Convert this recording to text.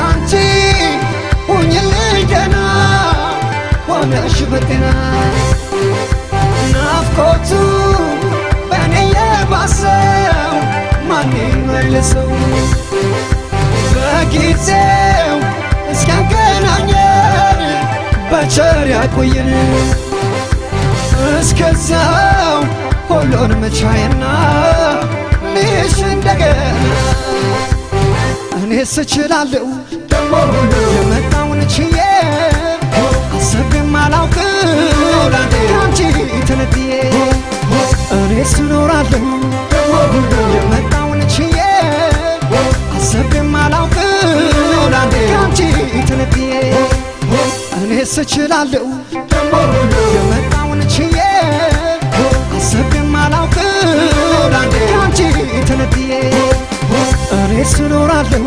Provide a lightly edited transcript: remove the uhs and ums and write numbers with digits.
አንቺ ሁኚልኝ ደህና ሆነሽ በጤና ናፍቆቱ በእኔ የባሰው ማን ይመልሰው በጊዜው እስኪያገናኘን በቸር ያቆየን እስከዛው ሁሉን መቻይና ልሽ እንደገና እኔስ እችላለሁ ደሞ የመጣውን ችዬ አሰብም አላውቅም ካንቺ ተነጥዬ እኔስ እኖራለሁ የመጣውን ችዬ አሰብም አላውቅም ካንቺ ተነጥዬ እኔስ እችላለሁ የመጣውን ችዬ አሰብም አላውቅም ካንቺ ተነጥዬ እኔስ እኖራለሁ